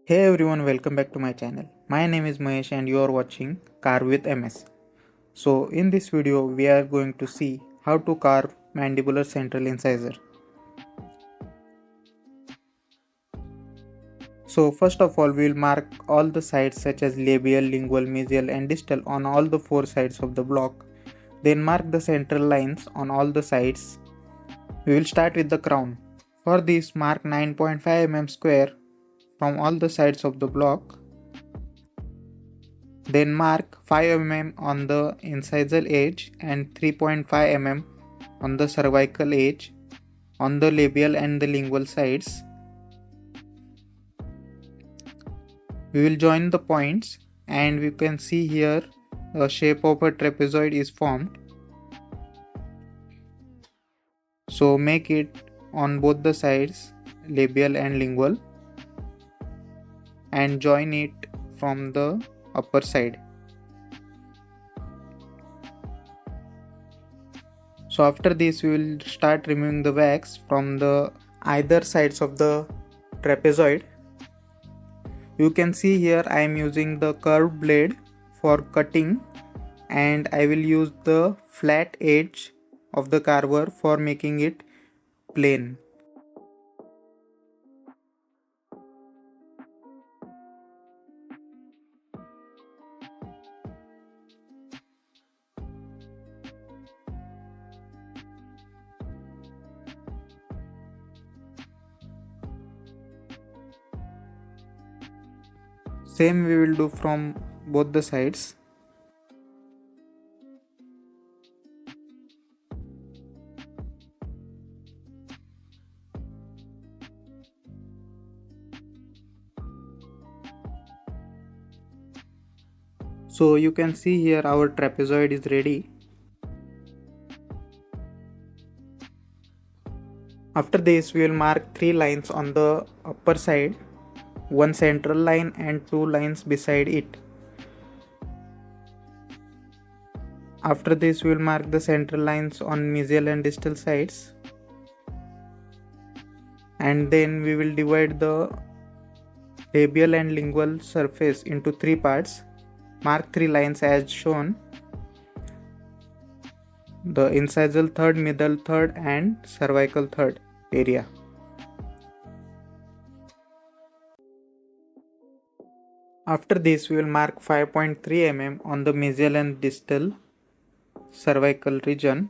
Hey everyone, welcome back to my channel. My name is Mahesh and you are watching Carve with MS. So in this video we are going to see how to carve mandibular central incisor. So first of all we will mark all the sides such as labial, lingual, mesial and distal on all the four sides of the block. Then mark the central lines on all the sides. We will start with the crown. For this mark 9.5 mm square from all the sides of the block. Then mark 5 mm on the incisal edge and 3.5 mm on the cervical edge on the labial and the lingual sides. We will join the points and we can see here a shape of a trapezoid is formed. So make it on both the sides, labial and lingual, and join it from the upper side. So after this we will start removing the wax from the either sides of the trapezoid. You can see here I am using the curved blade for cutting and I will use the flat edge of the carver for making it plain. Same we will do from both the sides. So you can see here our trapezoid is ready. After this we will mark 3 lines on the upper side, one central line and 2 lines beside it. After this we will mark the central lines on mesial and distal sides. And then we will divide the labial and lingual surface into 3 parts. Mark 3 lines as shown. The incisal third, middle third and cervical third area. After this we will mark 5.3 mm on the mesial and distal cervical region.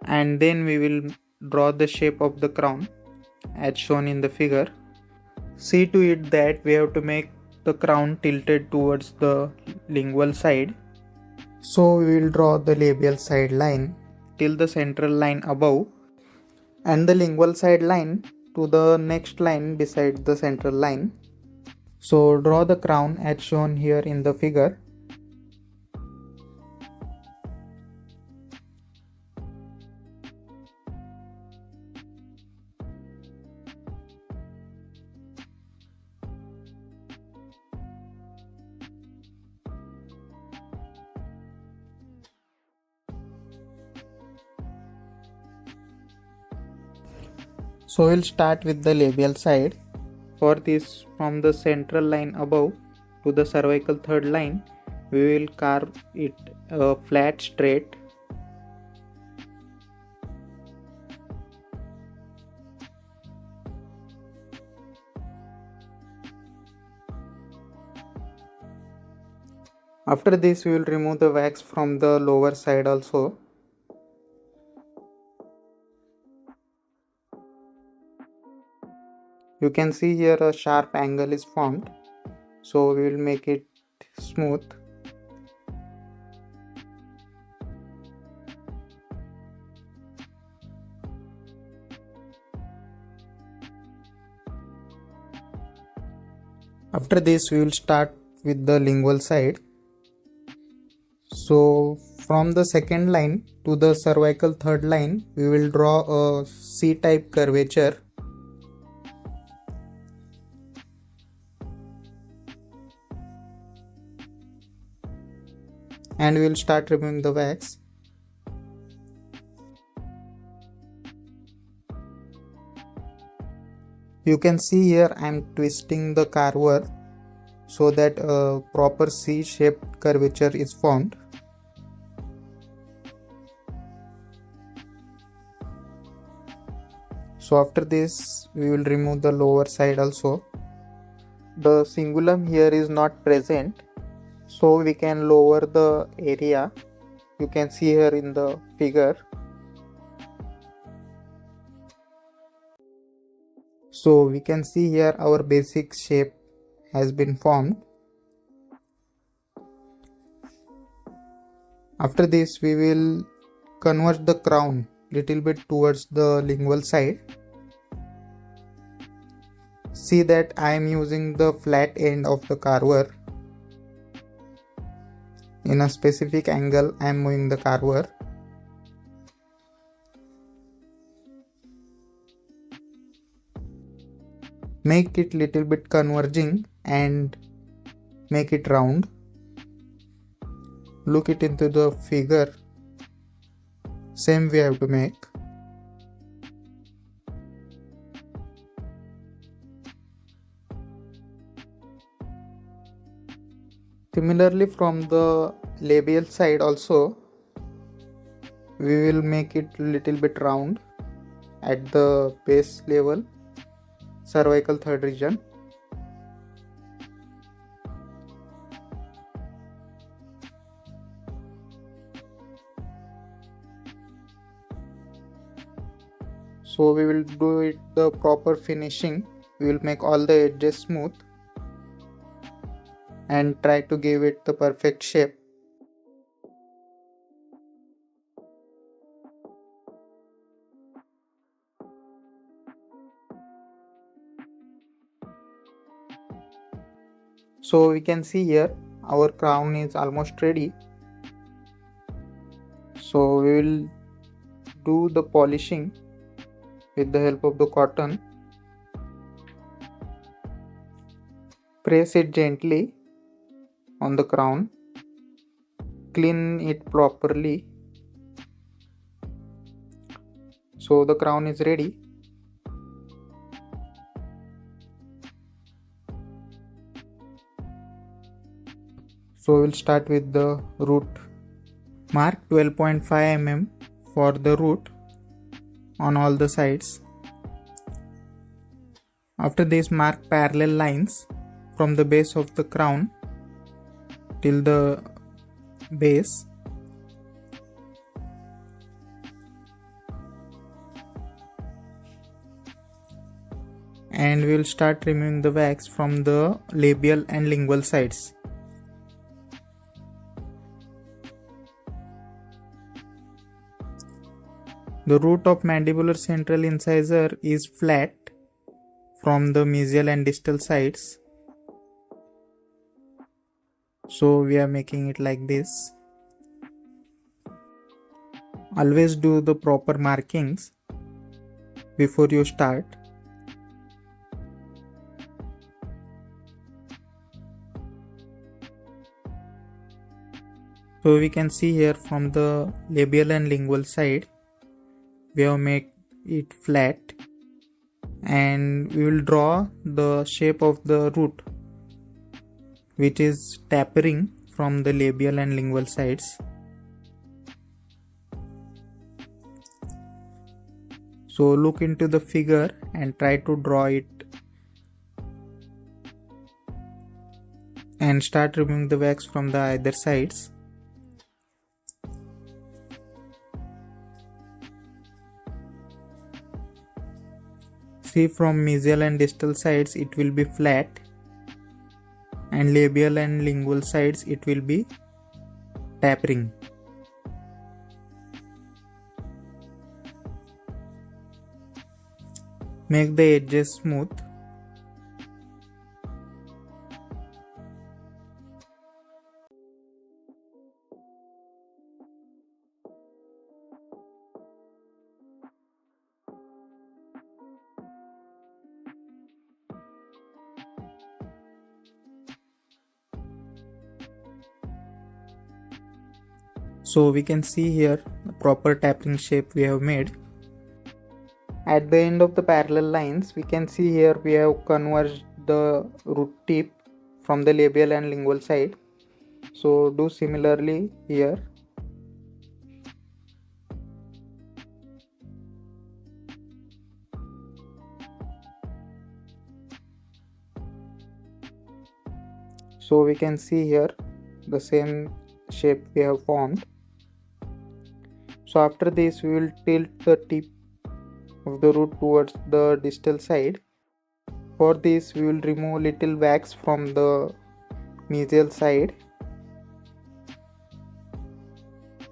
And then we will draw the shape of the crown as shown in the figure. See to it that we have to make the crown tilted towards the lingual side. So we will draw the labial side line till the central line above and the lingual side line to the next line beside the central line. So draw the crown as shown here in the figure. So we'll start with the labial side. For this, from the central line above to the cervical third line, we will carve it flat straight. After this, we will remove the wax from the lower side also. You can see here a sharp angle is formed, so we will make it smooth. After this we will start with the lingual side. So from the second line to the cervical third line we will draw a C-type curvature. And we will start removing the wax. You can see here I am twisting the carver so that a proper C-shaped curvature is formed. So after this we will remove the lower side also. The cingulum here is not present, so we can lower the area. You can see here in the figure. So we can see here our basic shape has been formed. After this we will converge the crown little bit towards the lingual side. See that I am using the flat end of the carver. In a specific angle I am moving the carver. Make it little bit converging and make it round. Look it into the figure. Same we have to make. Similarly from the labial side also we will make it little bit round at the base level, cervical third region. So we will do it the proper finishing. We will make all the edges smooth and try to give it the perfect shape. So we can see here our crown is almost ready. So we will do the polishing with the help of the cotton. Press it gently on the crown. Clean it properly. So the crown is ready. So we'll start with the root. Mark 12.5 mm for the root on all the sides. After this, mark parallel lines from the base of the crown till the base. And we will start removing the wax from the labial and lingual sides. The root of mandibular central incisor is flat from the mesial and distal sides. So we are making it like this. Always do the proper markings before you start. So we can see here from the labial and lingual side we have made it flat, and we will draw the shape of the root which is tapering from the labial and lingual sides. So look into the figure and try to draw it and start removing the wax from the either sides. See, from mesial and distal sides it will be flat, and labial and lingual sides it will be tapering. Make the edges smooth. So we can see here the proper tapering shape we have made. At the end of the parallel lines, we can see here we have converged the root tip from the labial and lingual side. So do similarly here. So we can see here the same shape we have formed. So after this, we will tilt the tip of the root towards the distal side. For this, we will remove little wax from the mesial side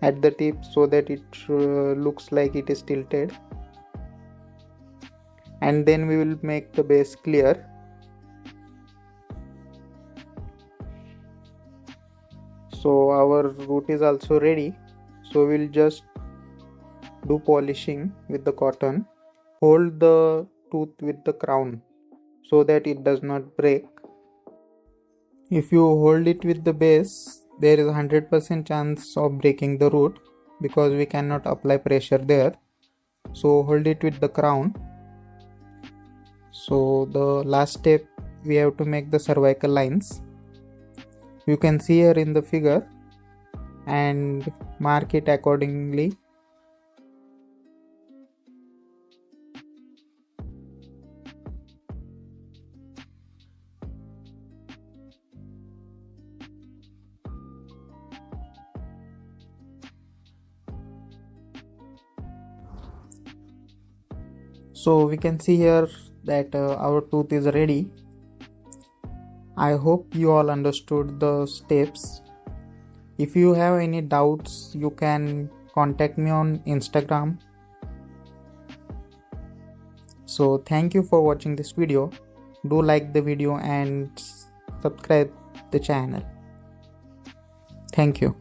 at the tip so that it looks like it is tilted, and then we will make the base clear. So our root is also ready. So we'll just do polishing with the cotton. Hold the tooth with the crown so that it does not break. If you hold it with the base, there is a 100% chance of breaking the root because we cannot apply pressure there. So hold it with the crown. So the last step, we have to make the cervical lines. You can see here in the figure and mark it accordingly. So we can see here that our tooth is ready. I hope you all understood the steps. If you have any doubts, you can contact me on Instagram. So thank you for watching this video. Do like the video and subscribe the channel. Thank you.